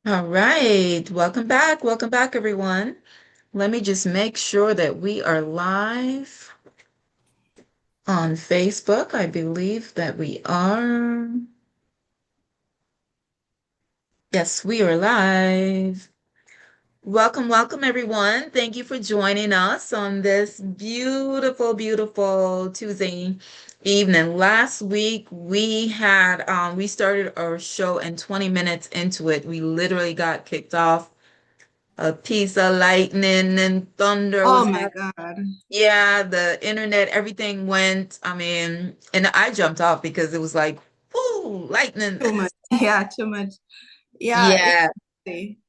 All right. Welcome back. Welcome back, everyone. Let me just make sure that we are live on Facebook. I believe that we are. Yes, we are live. Welcome, welcome, everyone. Thank you for joining us on this beautiful, beautiful Tuesday evening. Last week we started our show and 20 minutes into it, we literally got kicked off. A piece of lightning and thunder Oh was my happening. God. Yeah, the internet, everything went. I mean, and I jumped off because it was like, whoo, lightning. Too much. Yeah, too much. Yeah, it's Yeah, crazy.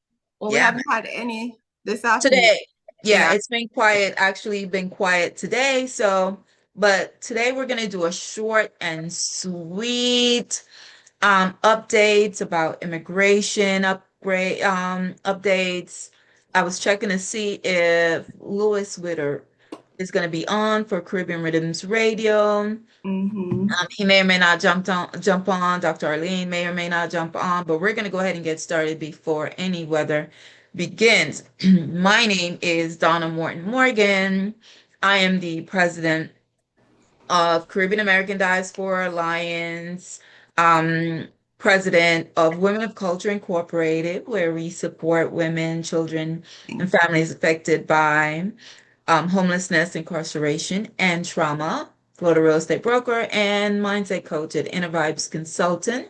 Well, we yeah. haven't had any this afternoon. Today, yeah, Yeah. it's been quiet, actually been quiet today. So, but today we're gonna do a short and sweet updates about immigration updates. I was checking to see if Witter is going to be on for Caribbean Rhythms Radio. Mm-hmm. He may or may not jump on. Dr. Arlene may or may not jump on, but we're going to go ahead and get started before any weather begins. My name is Donna Morgan. I am the president of Caribbean American Diaspora Alliance, um, president of Women of Culture Incorporated, where we support women, children, and families affected by homelessness, incarceration, and trauma. Florida real estate broker and mindset coach at Inner Vibes Consultant.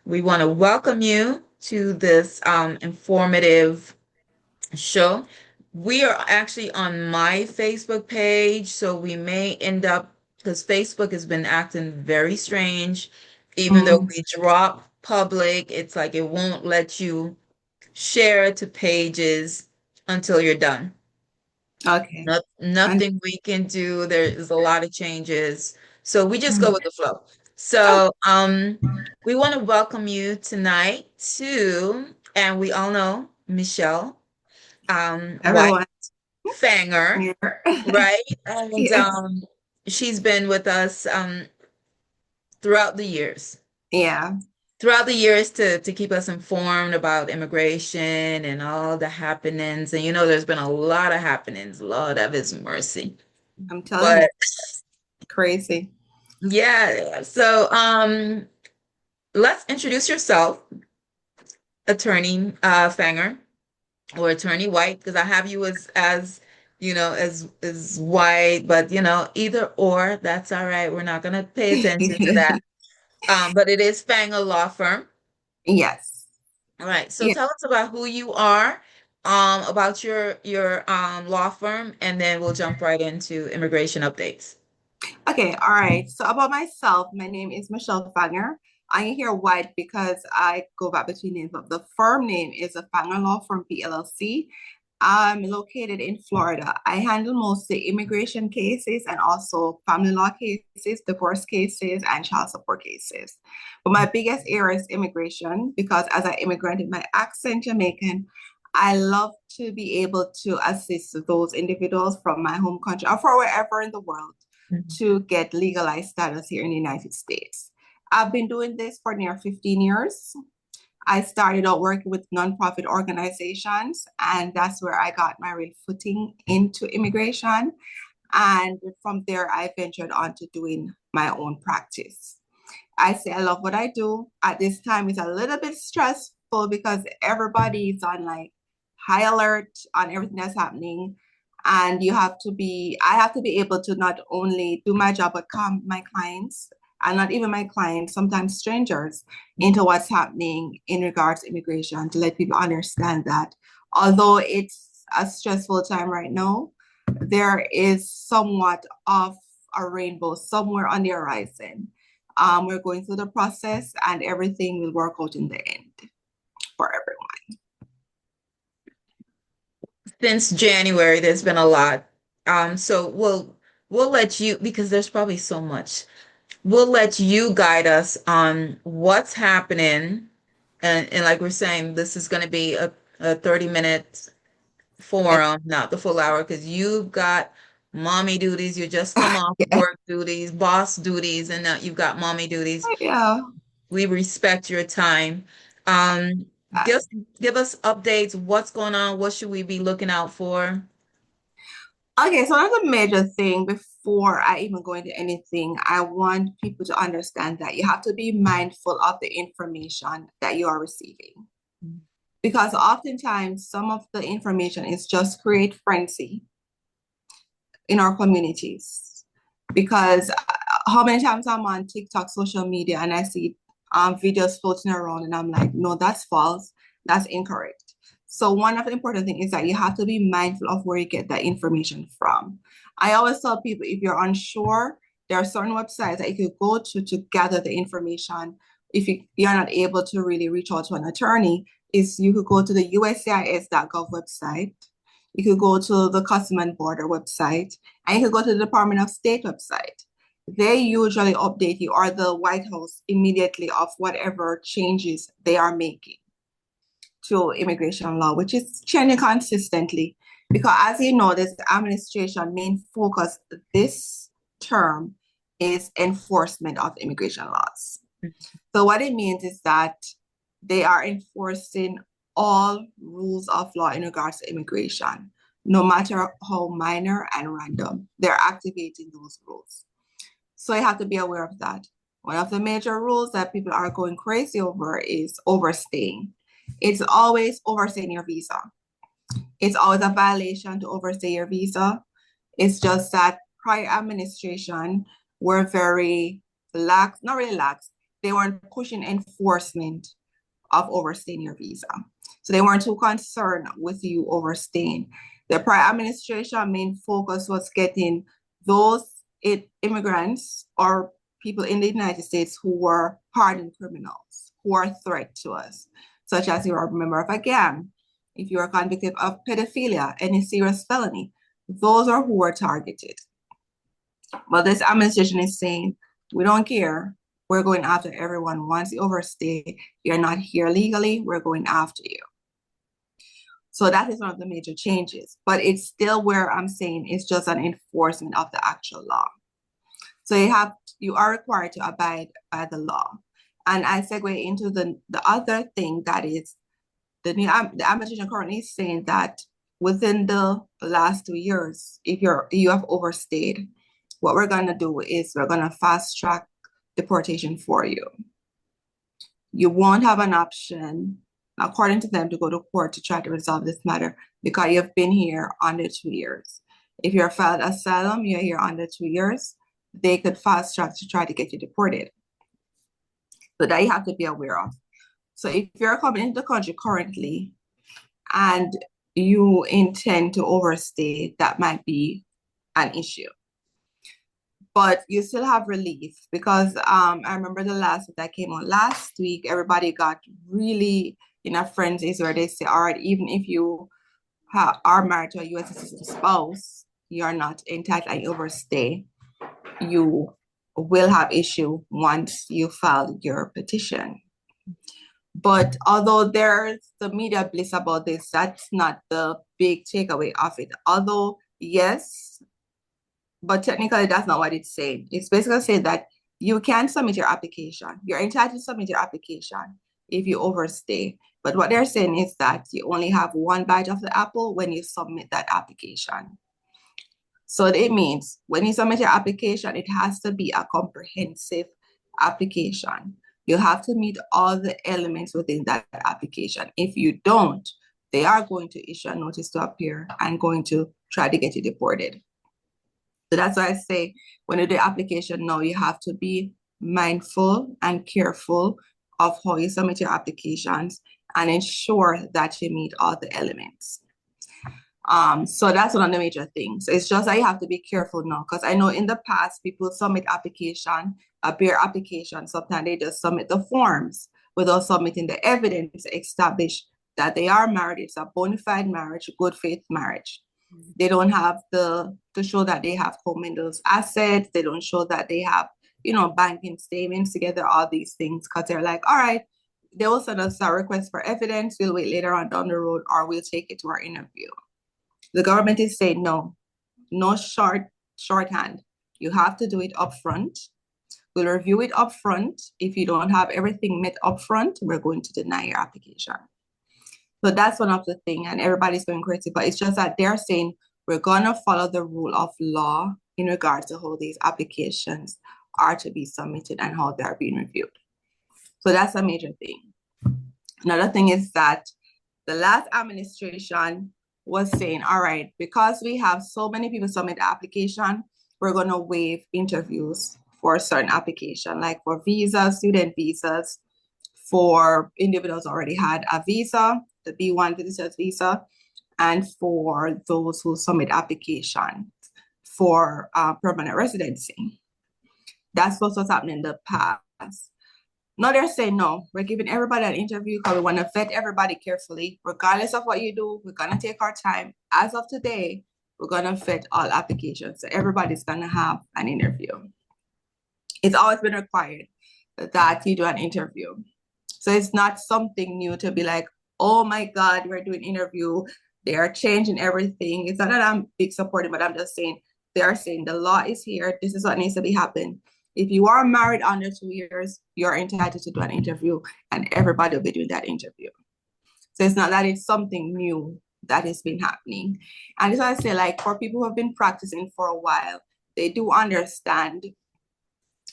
We want to welcome you to this informative show. We are actually on my Facebook page, so we may end up, because Facebook has been acting very strange. Even though Mm. we drop public, it's like it won't let you share to pages until you're done. Okay. And Nothing we can do. There is a lot of changes. So we just go mm. with the flow. Oh, So we want to welcome you tonight to, and we all know Michelle White everyone Fanger, here. right? And Yes. she's been with us throughout the years. Yeah. Throughout the years to keep us informed about immigration and all the happenings. And there's been a lot of happenings. Lord have his mercy. I'm telling you, But crazy. yeah, so let's introduce yourself, attorney Fanger, or attorney White, because I have you as as white, but either or, that's all right. We're not gonna pay attention to that. But it is Fanger Law Firm. Yes. All right. So Yeah. tell us about who you are, about your law firm, and then we'll jump right into immigration updates. Okay, all right. So about myself, my name is Michelle Fanger. I am here white because I go back between names, but the firm name is a Fanger Law Firm PLLC. I'm located in Florida. I handle mostly immigration cases and also family law cases, divorce cases, and child support cases. But my biggest area is immigration because as an immigrant in my accent Jamaican, I love to be able to assist those individuals from my home country or for wherever in the world Mhm. to get legalized status here in the United States. I've been doing this for near 15 years. I started out working with nonprofit organizations, and that's where I got my real footing into immigration. And from there, I ventured on to doing my own practice. I say I love what I do. At this time, it's a little bit stressful because everybody is on like high alert on everything that's happening. And I have to be able to not only do my job, but calm my clients and not even my clients, sometimes strangers, into what's happening in regards to immigration to let people understand that although it's a stressful time right now, there is somewhat of a rainbow somewhere on the horizon. We're going through the process and everything will work out in the end for everyone. Since January, there's been a lot. So we'll let you, because there's probably so much. We'll let you guide us on what's happening. And like we're saying, this is going to be a 30-minute forum, not the full hour, because you've got mommy duties. You just come off Yeah. work duties, boss duties, and now you've got mommy duties. Yeah. We respect your time. Um, Give give us updates. What's going on? What should we be looking out for? Okay, so another major thing before I even go into anything, I want people to understand that you have to be mindful of the information that you are receiving. Because oftentimes some of the information is just create frenzy in our communities. Because how many times I'm on TikTok, social media, and I see videos floating around, and I'm like, no, that's false, that's incorrect. So one of the important things is that you have to be mindful of where you get that information from. I always tell people, if you're unsure, there are certain websites that you could go to gather the information. If you're not able to really reach out to an attorney, is you could go to the USCIS.gov website. You could go to the Customs and Border website, and you could go to the Department of State website. They usually update you, or the White House, immediately of whatever changes they are making to immigration law, which is changing consistently. Because as you know, this administration main focus this term is enforcement of immigration laws. So what it means is that they are enforcing all rules of law in regards to immigration, no matter how minor and random. They're activating those rules. So you have to be aware of that. One of the major rules that people are going crazy over is overstaying. It's always overstaying your visa. It's always a violation to overstay your visa. It's just that prior administration were very lax, not really lax, they weren't pushing enforcement of overstaying your visa. So they weren't too concerned with you overstaying. The prior administration main focus was getting those immigrants or people in the United States who were hardened criminals, who are a threat to us, such as you're a member of a gang, if you are convicted of pedophilia, any serious felony, those are who are targeted. But this administration is saying, we don't care. We're going after everyone. Once you overstay, you're not here legally, we're going after you. So that is one of the major changes, but it's still where I'm saying it's just an enforcement of the actual law. So you are required to abide by the law. And I segue into the other thing that is the administration currently is saying that within the last 2 years, if you have overstayed, what we're gonna do is we're gonna fast track deportation for you. You won't have an option, according to them, to go to court to try to resolve this matter because you've been here under 2 years. If you're filed asylum, you're here under 2 years, they could fast track to try to get you deported. So that you have to be aware of. So if you're coming into the country currently and you intend to overstay, that might be an issue. But you still have relief because I remember the last that came on last week, everybody got really in a frenzy where they say, all right, even if you are married to a U.S. citizen spouse, you're not entitled and overstay, you will have issue once you file your petition. But although there's the media bliss about this, that's not the big takeaway of it. Although, yes, but technically that's not what it's saying. It's basically saying that you can submit your application. You're entitled to submit your application if you overstay. But what they're saying is that you only have one bite of the apple when you submit that application. So it means when you submit your application, it has to be a comprehensive application. You have to meet all the elements within that application. If you don't, they are going to issue a notice to appear and going to try to get you deported. So that's why I say when you do the application now, you have to be mindful and careful of how you submit your applications and ensure that you meet all the elements. So that's one of the major things. It's just that you have to be careful now, because I know in the past people submit application, a bare application. Sometimes they just submit the forms without submitting the evidence to establish that they are married. It's a bona fide marriage, good faith marriage. They don't have to show that they have commingled assets. They don't show that they have, banking statements together, all these things, because they're like, all right, they will send us a request for evidence. We'll wait later on down the road, or we'll take it to our interview. The government is saying no shorthand. You have to do it up front. We'll review it up front. If you don't have everything met up front, we're going to deny your application. So that's one of the things, and everybody's going crazy. But it's just that they're saying we're gonna follow the rule of law in regards to how these applications are to be submitted and how they're being reviewed. So that's a major thing. Another thing is that the last administration was saying, all right, because we have so many people submit the application, we're going to waive interviews for a certain application, like for visas, student visas, for individuals already had a visa, the B1 visitors visa, and for those who submit applications for permanent residency. That's what was happening in the past. Now they're saying, no, we're giving everybody an interview because we want to vet everybody carefully. Regardless of what you do, we're going to take our time. As of today, we're going to vet all applications. So everybody's going to have an interview. It's always been required that you do an interview. So it's not something new to be like, oh my God, we're doing interview. They are changing everything. It's not that I'm big supporting, but I'm just saying, they are saying the law is here. This is what needs to be happening. If you are married under 2 years, you're entitled to do an interview, and everybody will be doing that interview. So it's not that it's something new that has been happening. And as I say, like for people who have been practicing for a while, they do understand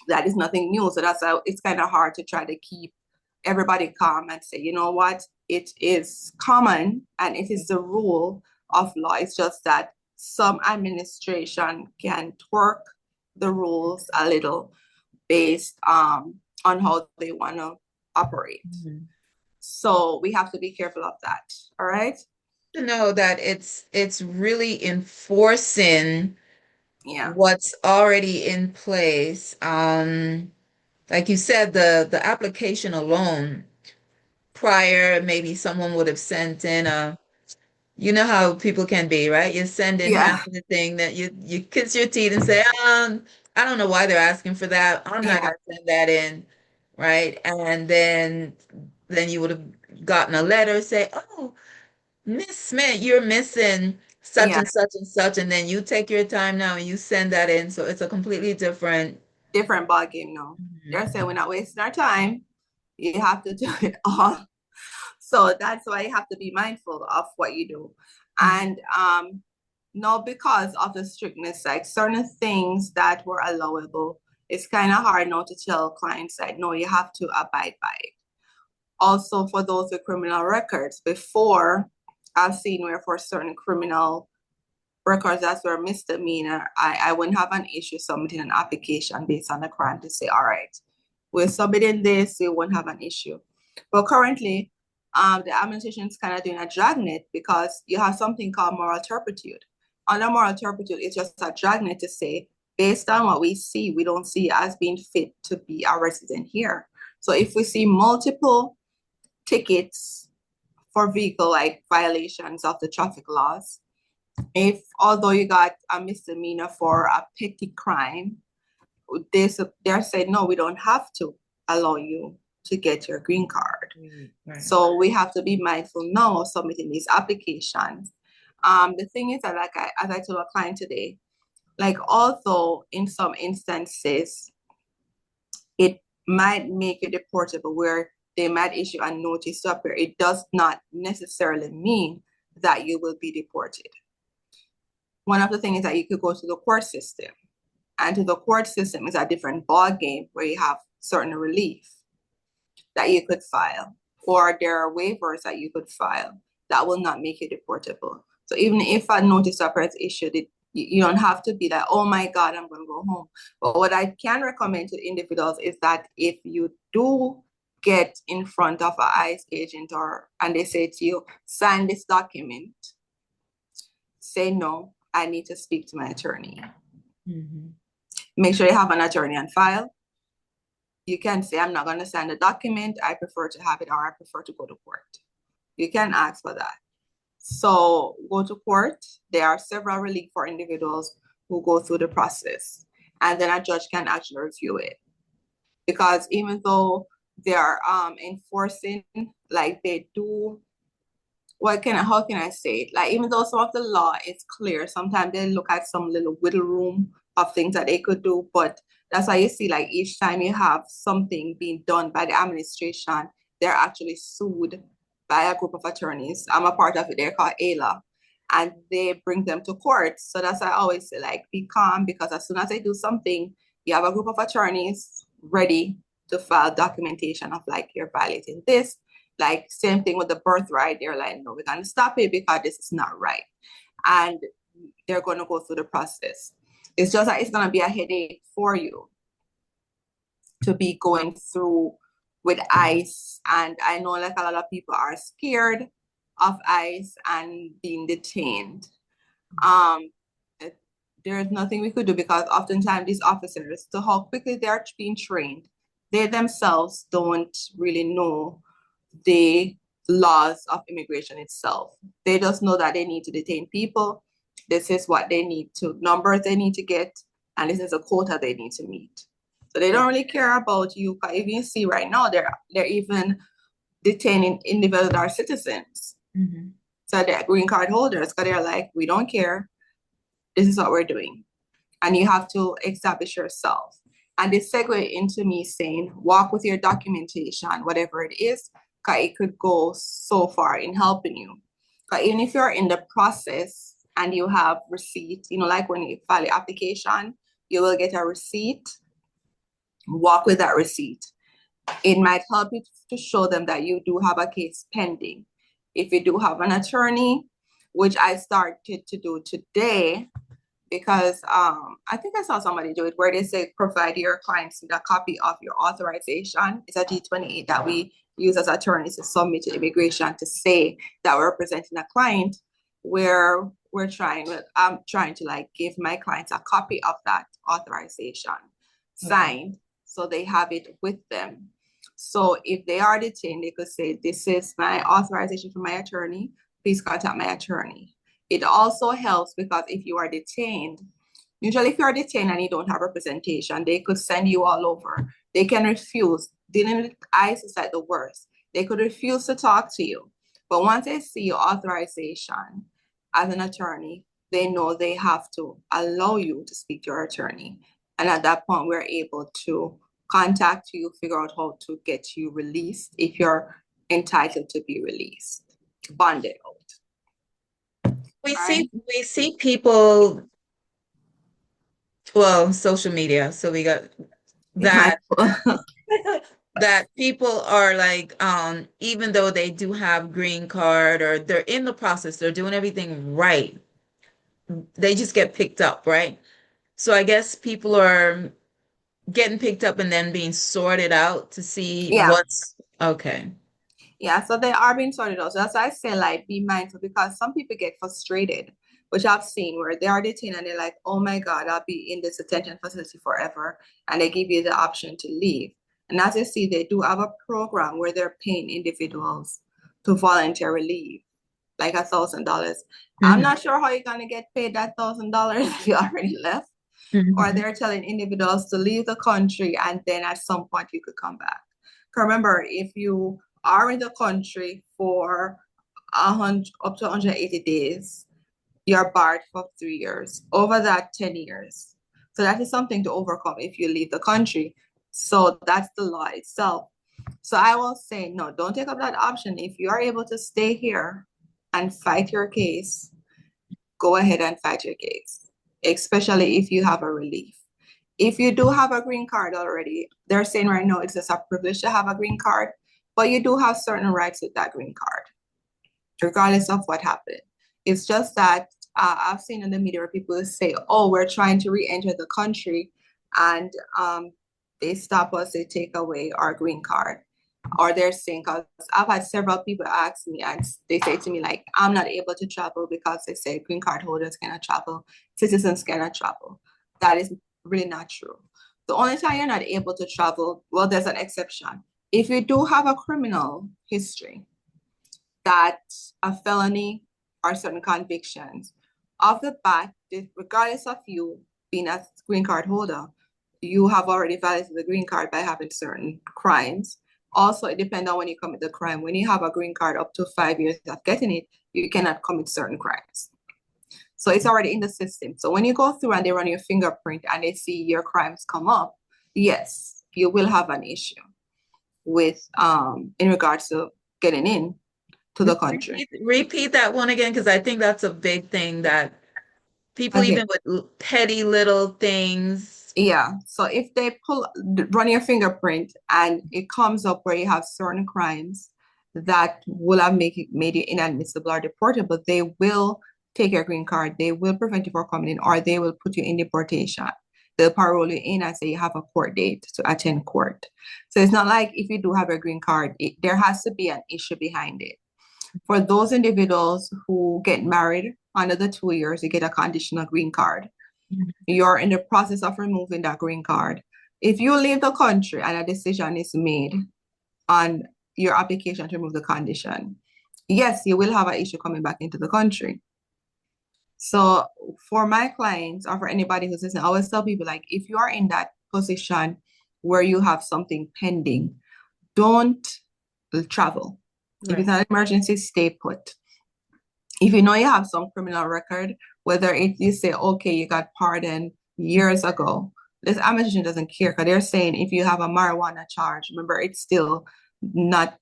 that is nothing new. So that's how it's kind of hard to try to keep everybody calm and say, you know what, it is common and it is the rule of law. It's just that some administration can twerk the rules a little based on how they want to operate. Mhm. So we have to be careful of that. All right. To know that it's really enforcing Yeah. what's already in place. Like you said, the application alone, prior, maybe someone would have sent in a, you know how people can be, right? You send in Yeah. half of the thing that you kiss your teeth and say, I don't know why they're asking for that. I'm not Yeah. gonna send that in, right? And then you would have gotten a letter say, oh, Miss Smith, you're missing such Yeah. and such, and then you take your time now and you send that in. So it's a completely different. Different ball game now. Mhm. They're saying we're not wasting our time. You have to do it all. So that's why you have to be mindful of what you do. Mhm. And no, because of the strictness, like certain things that were allowable, it's kind of hard now to tell clients that no, you have to abide by it. Also, for those with criminal records, before I've seen where for certain criminal records that's were misdemeanor, I wouldn't have an issue submitting an application based on the crime to say, all right, we're submitting this, we won't have an issue. But currently, the administration is kind of doing a dragnet because you have something called moral turpitude. Under moral turpitude, it's just a dragnet to say, based on what we see, we don't see as being fit to be a resident here. So if we see multiple tickets for vehicle like violations of the traffic laws, if although you got a misdemeanor for a petty crime, they're saying no, we don't have to allow you to get your green card. Right. So we have to be mindful now of submitting these applications. The thing is that, like as I told a client today, like although in some instances it might make you deportable, where they might issue a notice to appear, it does not necessarily mean that you will be deported. One of the things is that you could go to the court system, and to the court system is a different ball game where you have certain relief that you could file, or there are waivers that you could file that will not make you deportable. So even if a notice of appearance is issued, you don't have to be like, oh my God, I'm going to go home. But what I can recommend to individuals is that if you do get in front of an ICE agent and they say to you, sign this document, say no, I need to speak to my attorney. Mm-hmm. Make sure you have an attorney on file. You can say, I'm not going to sign the document. I prefer to have it, or I prefer to go to court. You can ask for that. So go to court. There are several relief for individuals who go through the process, and then a judge can actually review it. Because even though they are enforcing, like they do, how can I say it? Like even though some of the law is clear, sometimes they look at some little wiggle room of things that they could do. But that's why you see, like each time you have something being done by the administration, they're actually sued by a group of attorneys. I'm a part of it. They're called ALA, and they bring them to court. So that's why I always say, like, be calm, because as soon as they do something, you have a group of attorneys ready to file documentation of like you're violating this. Like same thing with the birthright. They're like, no, we're gonna stop it because this is not right. And they're going to go through the process. It's just that it's going to be a headache for you to be going through with ICE. And I know like a lot of people are scared of ICE and being detained. There's nothing we could do, because oftentimes these officers, to how quickly they're being trained, they themselves don't really know the laws of immigration itself. They just know that they need to detain people. This is what they need to, numbers they need to get, and this is a quota they need to meet. So they don't really care about you. If you see right now, they're even detaining individuals that are citizens. Mm-hmm. So they're green card holders, because they're like, we don't care. This is what we're doing. And you have to establish yourself. And this segue into me saying, walk with your documentation, whatever it is, because it could go so far in helping you. Because even if you're in the process and you have receipt, you know, like when you file the application, you will get a receipt. Walk with that receipt. It might help you to show them that you do have a case pending. If you do have an attorney, which I started to do today, because I think I saw somebody do it where they say provide your clients with a copy of your authorization. It's a G28 that we use as attorneys to submit to immigration to say that we're representing a client, where I'm trying to like give my clients a copy of that authorization signed, so they have it with them. So if they are detained, they could say, this is my authorization from my attorney. Please contact my attorney. It also helps because if you are detained, usually if you are detained and you don't have representation, they could send you all over. They can refuse. Dealing with ICE is like the worst. They could refuse to talk to you. But once they see your authorization as an attorney, they know they have to allow you to speak to your attorney. And at that point, we're able to contact you, figure out how to get you released if you're entitled to be released, bonded out. We see people, well, social media. So we got that that people are like, even though they do have green card or they're in the process, they're doing everything right, they just get picked up, right? So I guess people are getting picked up and then being sorted out to see Yeah. what's okay. Yeah, so they are being sorted out. So that's why I say, like, be mindful, because some people get frustrated, which I've seen where they are detained and they're like, oh my God, I'll be in this detention facility forever. And they give you the option to leave. And as you see, they do have a program where they're paying individuals to voluntarily leave, like $1,000. I'm not sure how you're going to get paid that $1,000 if you already left, or Mhm. they're telling individuals to leave the country and then at some point you could come back. Remember, if you are in the country for 100 up to 180 days, you're barred for 3 years. Over that, 10 years. So that is something to overcome if you leave the country. So that's the law itself. So I will say, no, don't take up that option. If you are able to stay here and fight your case, go ahead and fight your case, especially if you have a relief. If you do have a green card already, they're saying right now it's just a privilege to have a green card, but you do have certain rights with that green card, regardless of what happened. It's just that I've seen in the media where people say, oh, we're trying to re-enter the country, and they stop us, they take away our green card. Or they're saying, because I've had several people ask me and they say to me, like, I'm not able to travel because they say green card holders cannot travel, citizens cannot travel. That is really not true. The only time you're not able to travel, well, there's an exception. If you do have a criminal history, that a felony or certain convictions, off the bat, regardless of you being a green card holder, you have already violated the green card by having certain crimes. Also, it depends on when you commit the crime. When you have a green card up to 5 years of getting it, you cannot commit certain crimes. So it's already in the system. So when you go through and they run your fingerprint and they see your crimes come up, yes, you will have an issue with in regards to getting in. to the country. Repeat that one again, because I think that's a big thing that people, Okay. even with petty little things. Yeah. So if they run your fingerprint and it comes up where you have certain crimes that will have made you inadmissible or deportable, they will take your green card. They will prevent you from coming in, or they will put you in deportation. They'll parole you in and say you have a court date to attend court. So it's not like if you do have a green card, there has to be an issue behind it. For those individuals who get married under the 2 years, you get a conditional green card. You're in the process of removing that green card. If you leave the country and a decision is made on your application to remove the condition, yes, you will have an issue coming back into the country. So for my clients or for anybody who's listening, I always tell people, like, if you are in that position where you have something pending, don't travel. If it's Right. an emergency, stay put. If you know you have some criminal record, whether it you say, okay, you got pardoned years ago, this administration doesn't care, because they're saying if you have a marijuana charge, remember, it's still not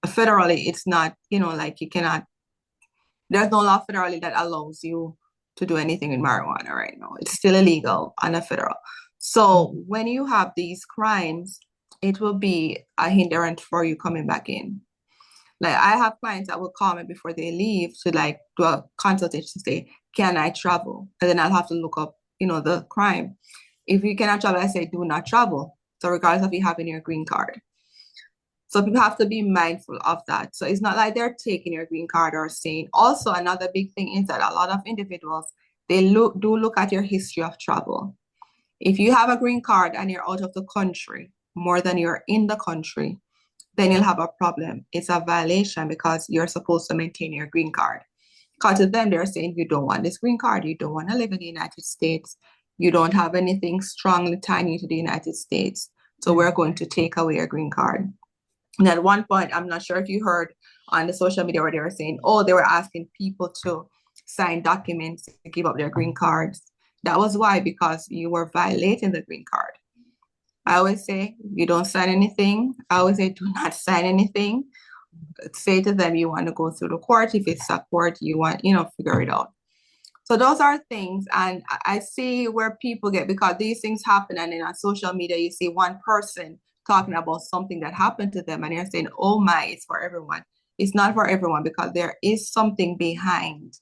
federally, it's not, like, you cannot, there's no law federally that allows you to do anything with marijuana right now. It's still illegal on a federal. So when you have these crimes, it will be a hindrance for you coming back in. Like, I have clients that will call me before they leave to, like, do a consultation to say, can I travel? And then I'll have to look up, the crime. If you cannot travel, I say, do not travel. So regardless of you having your green card. So people have to be mindful of that. So it's not like they're taking your green card or saying. Also, another big thing is that a lot of individuals, they do look at your history of travel. If you have a green card and you're out of the country more than you're in the country, then you'll have a problem. It's a violation because you're supposed to maintain your green card. Because to them, they're saying you don't want this green card, you don't want to live in the United States, you don't have anything strongly tying you to the United States. So we're going to take away your green card. And at one point, I'm not sure if you heard on the social media where they were saying, oh, they were asking people to sign documents to give up their green cards. That was why, because you were violating the green card. I always say, you don't sign anything. I always say, do not sign anything. Say to them, you want to go through the court. If it's a court, you want, figure it out. So those are things. And I see where people get, because these things happen. And then on social media, you see one person talking about something that happened to them. And they're saying, oh my, it's for everyone. It's not for everyone, because there is something behind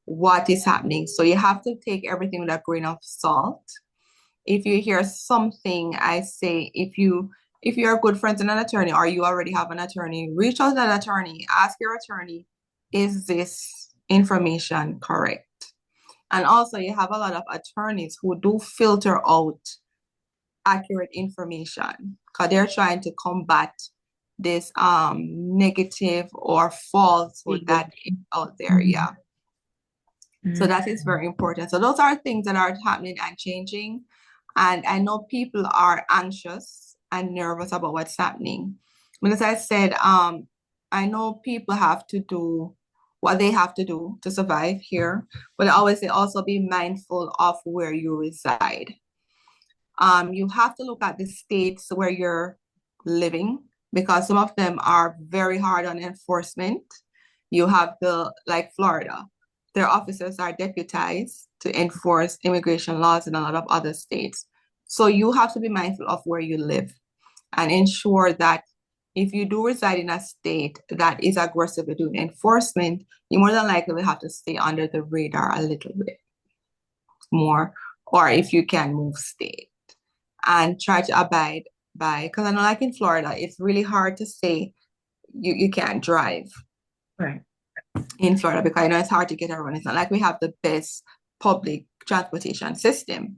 what is happening. So you have to take everything with a grain of salt. If you hear something, I say, if you're good friends with an attorney, or you already have an attorney, reach out to that attorney, ask your attorney, is this information correct? And also, you have a lot of attorneys who do filter out accurate information, because they're trying to combat this negative or falsehood that is out there. Yeah. So that is very important. So those are things that are happening and changing. And I know people are anxious and nervous about what's happening. But as I said, I know people have to do what they have to do to survive here. But I always say, also be mindful of where you reside. You have to look at the states where you're living, because some of them are very hard on enforcement. You have like Florida, their officers are deputized to enforce immigration laws in a lot of other states. So you have to be mindful of where you live and ensure that if you do reside in a state that is aggressively doing enforcement, you more than likely will have to stay under the radar a little bit more, or if you can move state and try to abide by, because I know, like in Florida, it's really hard to say you can't drive. Right. In Florida, because I know it's hard to get around. It's not like we have the best public transportation system.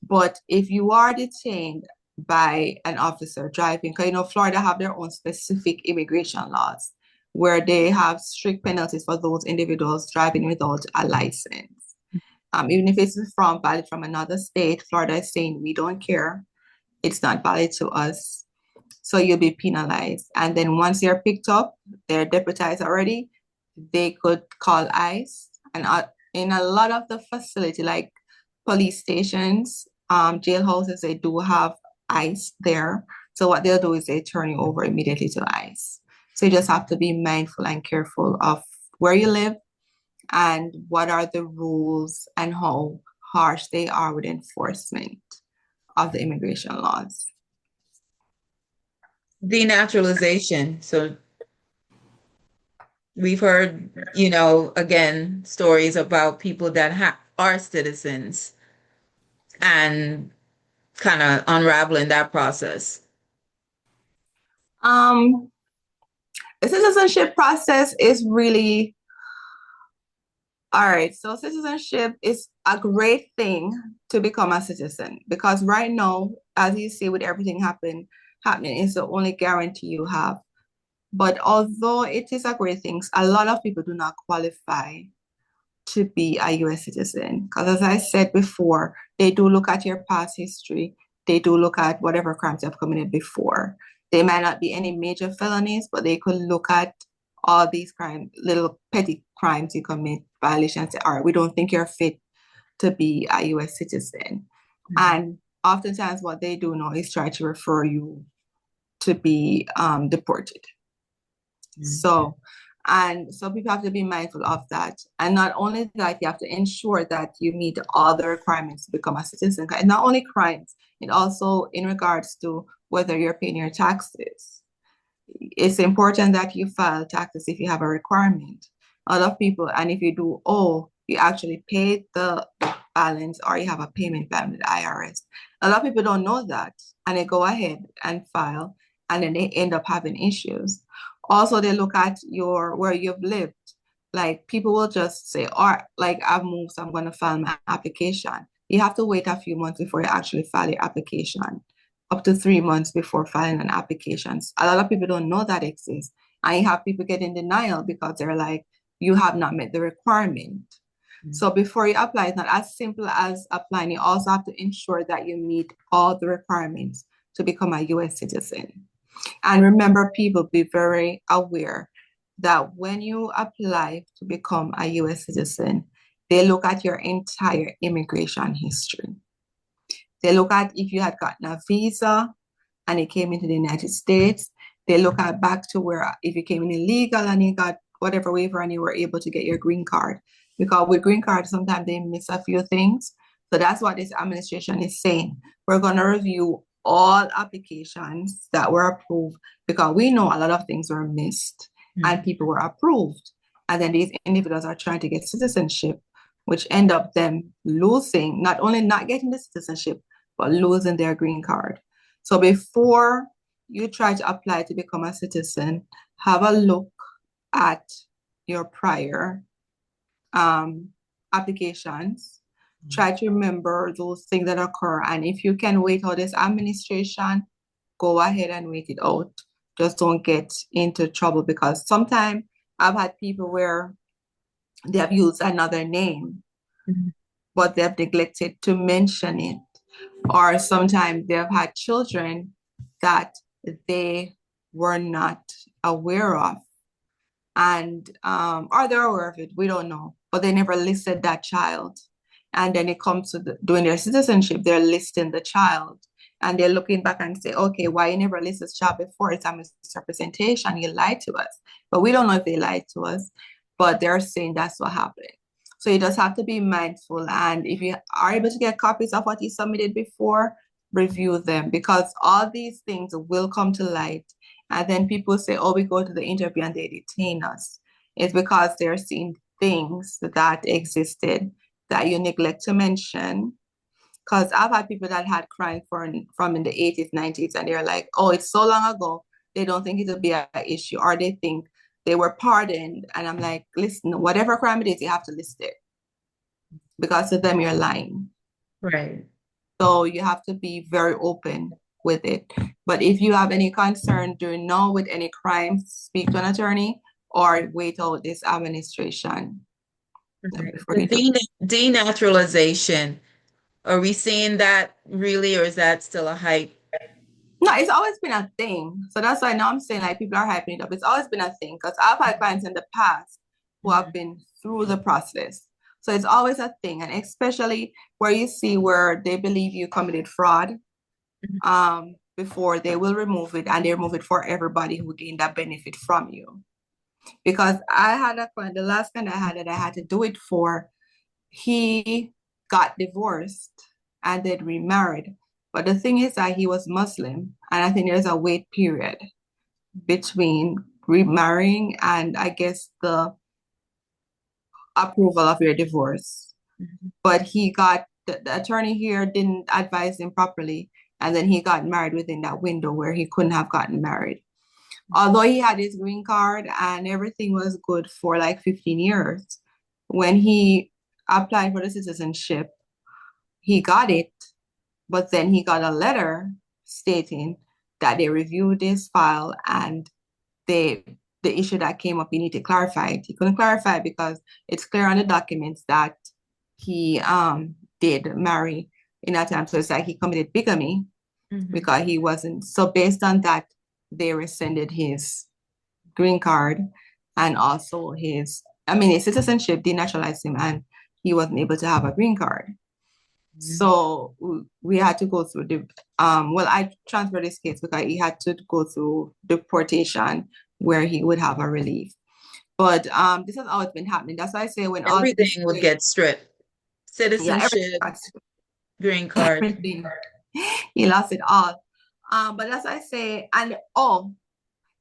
But if you are detained by an officer driving, because Florida have their own specific immigration laws where they have strict penalties for those individuals driving without a license. Even if it's valid from another state, Florida is saying, we don't care. It's not valid to us. So you'll be penalized. And then once you're picked up, they're deputized already, they could call ICE. And in a lot of the facility, like police stations, jailhouses, they do have ICE there. So what they'll do is they turn you over immediately to ICE. So you just have to be mindful and careful of where you live and what are the rules and how harsh they are with enforcement of the immigration laws. Denaturalization. So we've heard, again, stories about people that are citizens and kind of unraveling that process. The citizenship process is really all right. So citizenship is a great thing to become a citizen because right now, as you see with everything happening, it's the only guarantee you have. But although it is a great thing, a lot of people do not qualify to be a US citizen. Because as I said before, they do look at your past history. They do look at whatever crimes you have committed before. They might not be any major felonies, but they could look at all these crimes, little petty crimes you commit, violations, say, all right, we don't think you're fit to be a US citizen. And oftentimes what they do now is try to refer you to be deported. So people have to be mindful of that. And not only that, you have to ensure that you meet all the requirements to become a citizen. And not only crimes, it also in regards to whether you're paying your taxes. It's important that you file taxes if you have a requirement. A lot of people, and if you do, you actually paid the balance or you have a payment plan with the IRS. A lot of people don't know that, and they go ahead and file, and then they end up having issues. Also, they look at where you've lived. Like people will just say, like I've moved, so I'm going to file my application. You have to wait a few months before you actually file your application, up to 3 months before filing an application. A lot of people don't know that exists. And you have people get in denial because they're like, you have not met the requirement. So before you apply, it's not as simple as applying. You also have to ensure that you meet all the requirements to become a US citizen. And remember, people, be very aware that when you apply to become a US citizen, they look at your entire immigration history. They look at if you had gotten a visa and you came into the United States. They look at back to where if you came in illegal and you got whatever waiver and you were able to get your green card. Because with green cards, sometimes they miss a few things. So that's what this administration is saying. We're going to review all applications that were approved because we know a lot of things were missed and people were approved. And then these individuals are trying to get citizenship, which end up them losing, not only not getting the citizenship, but losing their green card. So before you try to apply to become a citizen, have a look at your prior applications. Try to remember those things that occur. And if you can wait out this administration, go ahead and wait it out. Just don't get into trouble because sometimes I've had people where they have used another name, but they've neglected to mention it. Or sometimes they've had children that they were not aware of. And or they're aware of it, we don't know, but they never listed that child. And then it comes to doing their citizenship, they're listing the child. And they're looking back and say, okay, why you never listed this child before? It's a misrepresentation. You lied to us. But we don't know if they lied to us, but they're saying that's what happened. So you just have to be mindful. And if you are able to get copies of what you submitted before, review them because all these things will come to light. And then people say, we go to the interview and they detain us. It's because they're seeing things that existed that you neglect to mention. Because I've had people that had crime from in the 80s, 90s, and they're like, it's so long ago, they don't think it'll be an issue, or they think they were pardoned. And I'm like, listen, whatever crime it is, you have to list it. Because to them, you're lying. Right. So you have to be very open with it. But if you have any concern, do know with any crimes, speak to an attorney or wait out this administration. The denaturalization, are we seeing that really, or is that still a hype? No, it's always been a thing. So that's why now I'm saying like people are hyping it up. It's always been a thing because I've had clients in the past who have been through the process. So it's always a thing. And especially where you see where they believe you committed fraud. before they will remove it, and they remove it for everybody who gained that benefit from you. Because I had a client, the last client I had that I had to do it for, he got divorced and then remarried. But the thing is that he was Muslim, and I think there's a wait period between remarrying and I guess the approval of your divorce. Mhm. But the attorney here didn't advise him properly, and then he got married within that window where he couldn't have gotten married. Although he had his green card and everything was good for like 15 years, when he applied for the citizenship, he got it, but then he got a letter stating that they reviewed his file and they the issue that came up, you need to clarify it. He couldn't clarify it because it's clear on the documents that he did marry in that time. So it's like he committed bigamy Mhm. because he wasn't. So based on that, they rescinded his green card and also his citizenship, denaturalized him, and he wasn't able to have a green card. Mhm. So we had to go through I transferred this case because he had to go through deportation where he would have a relief. But this has always been happening. That's why I say when all these Everything would get stripped. yeah, Citizenship, green card. everything, he lost it all. But that's why I say, and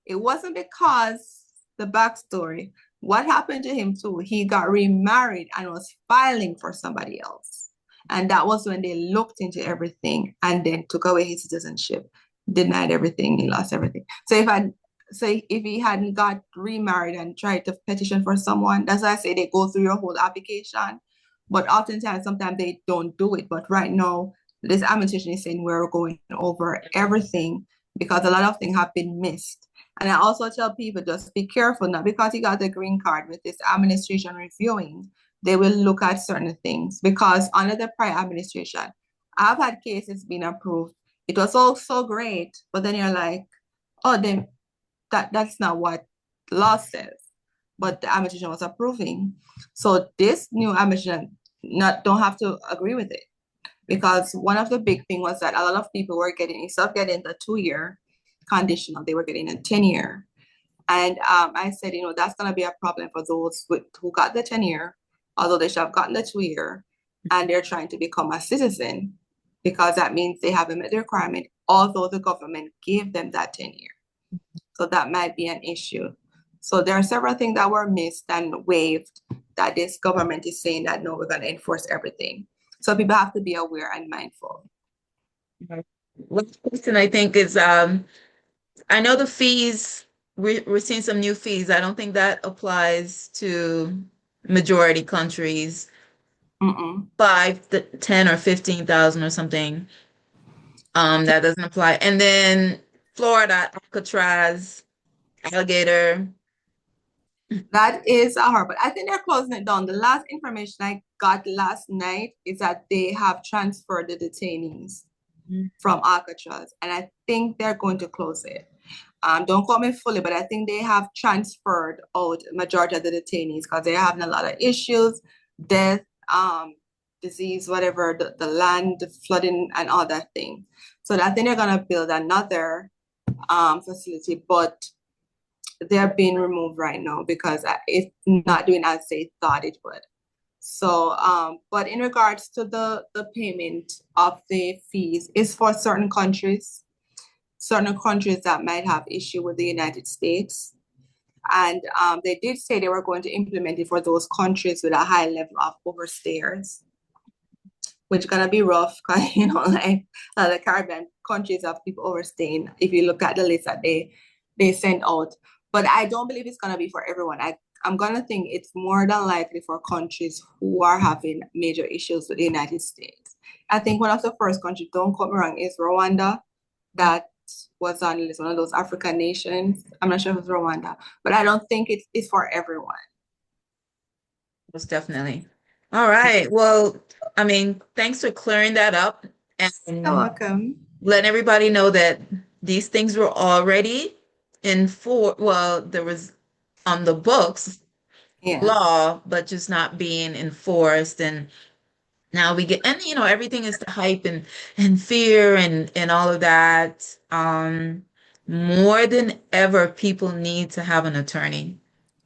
it wasn't because the backstory. What happened to him too? He got remarried and was filing for somebody else. And that was when they looked into everything and then took away his citizenship, denied everything, he lost everything. So if he hadn't got remarried and tried to petition for someone, that's why I say they go through your whole application. But oftentimes, sometimes they don't do it. But right now, this administration is saying we're going over everything because a lot of things have been missed. And I also tell people just be careful now because you got the green card with this administration reviewing, they will look at certain things because under the prior administration, I've had cases being approved. It was all so great, but then you're like, oh, then that's not what the law says. But the administration was approving. So this new administration not don't have to agree with it because one of the big thing was that a lot of people were getting instead of getting the 2 year conditional, they were getting a 10 year. And I said, that's going to be a problem for those who got the 10 year, although they should have gotten the 2 year, and they're trying to become a citizen because that means they haven't met the requirement, although the government gave them that 10 year. So that might be an issue. So there are several things that were missed and waived that this government is saying that no, we're going to enforce everything. So people have to be aware and mindful. Last question I think is I know the fees, we're seeing some new fees. I don't think that applies to majority countries, Mm-mm. 10 or 15,000 or something. That doesn't apply. And then Florida, Alcatraz, alligator. That is a horror, but I think they're closing it down. The last information I got last night is that they have transferred the detainees from Alcatraz, and I think they're going to close it. Don't quote me fully, but I think they have transferred out majority of the detainees because they're having a lot of issues, death, disease, whatever, the land, the flooding, and all that thing. So I think they're gonna build another facility, but they're being removed right now because it's not doing as they thought it would. So, but in regards to the payment of the fees, is for certain countries that might have issue with the United States. And they did say they were going to implement it for those countries with a high level of overstayers, which is gonna be rough because like the Caribbean countries have people overstaying. If you look at the list that they sent out, but I don't believe it's gonna be for everyone. I'm gonna think it's more than likely for countries who are having major issues with the United States. I think one of the first countries, don't quote me wrong, is Rwanda. That was on the list, one of those African nations. I'm not sure if it's Rwanda, but I don't think it's for everyone. Most definitely. All right. Well, I mean, thanks for clearing that up You're and welcome. letting everybody know that these things were already well, there was on the books Yes. law, but just not being enforced. And Now we get, and everything is the hype and fear and all of that. More than ever, people need to have an attorney.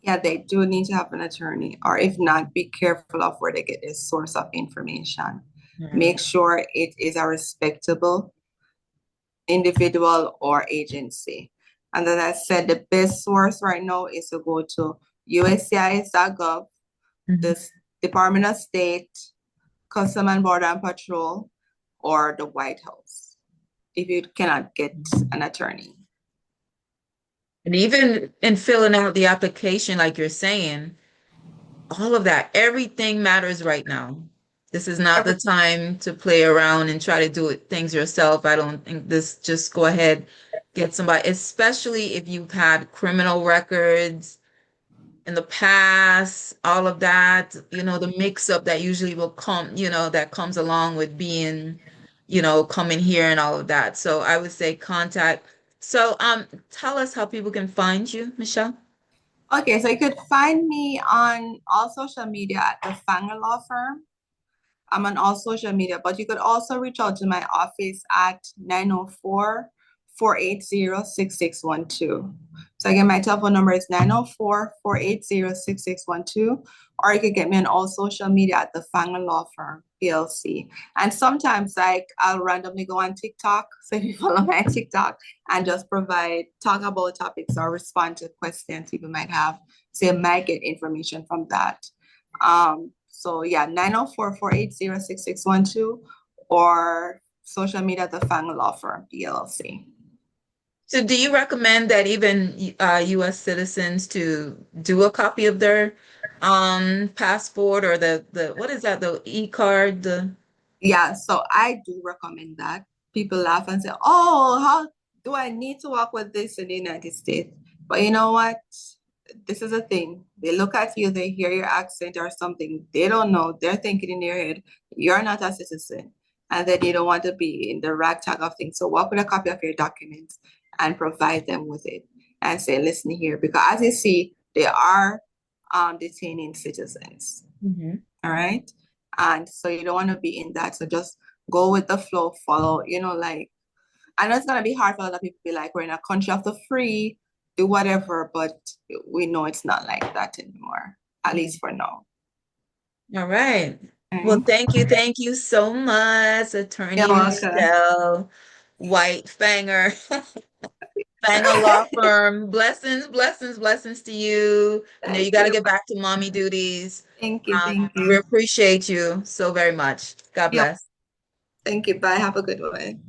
Yeah, they do need to have an attorney, or if not, be careful of where they get their source of information. Mhm. Make sure it is a respectable individual or agency. And as I said, the best source right now is to go to USCIS.gov, the Mhm. Department of State, Custom and Border and Patrol, or the White House if you cannot get an attorney. And even in filling out the application, like you're saying, all of that, everything matters right now. This is not Every, the time to play around and try to do things yourself. I don't think this, just go ahead, get somebody, especially if you've had criminal records in the past, all of that, the mix up that usually will come, that comes along with being, coming here and all of that. So I would say contact. So tell us how people can find you, Michelle. okay, so you could find me on all social media at the Fanger Law Firm. I'm on all social media, but you could also reach out to my office at 904-480-6612. So again, my telephone number is 904-480-6612, or you could get me on all social media at the Fanger Law Firm, PLC. And sometimes like I'll randomly go on TikTok. So if you follow my TikTok and just talk about topics or respond to questions people might have. So you might get information from that. So yeah, 904-480-6612 or social media at the Fang Law Firm, PLC. So do you recommend that even US citizens to do a copy of their passport or the what is that, the e-card, the Yeah, so I do recommend that. People laugh and say, "Oh, how do I need to work with this in the United States?" But you know what? This is a thing. They look at you, they hear your accent or something. They don't know. They're thinking in their head, you're not a citizen. And then they don't want to be in the ragtag of things. So work with a copy of your documents and provide them with it and say, listen here. Because as you see, they are detaining citizens. Mhm. All right. And so you don't want to be in that. So just go with the flow, follow, like I know it's gonna be hard for other people to be like, we're in a country of the free, do whatever, but we know it's not like that anymore, at least for now. All right. Well, Okay. thank you so much, You're Attorney welcome. Michelle White Fanger, Fanger Law Firm. Blessings, blessings, blessings to you. I know you Thank got to you. get back to mommy duties. Thank you. Thank We you. appreciate you so very much. God Yeah. bless. Thank you. Bye. Have a good one.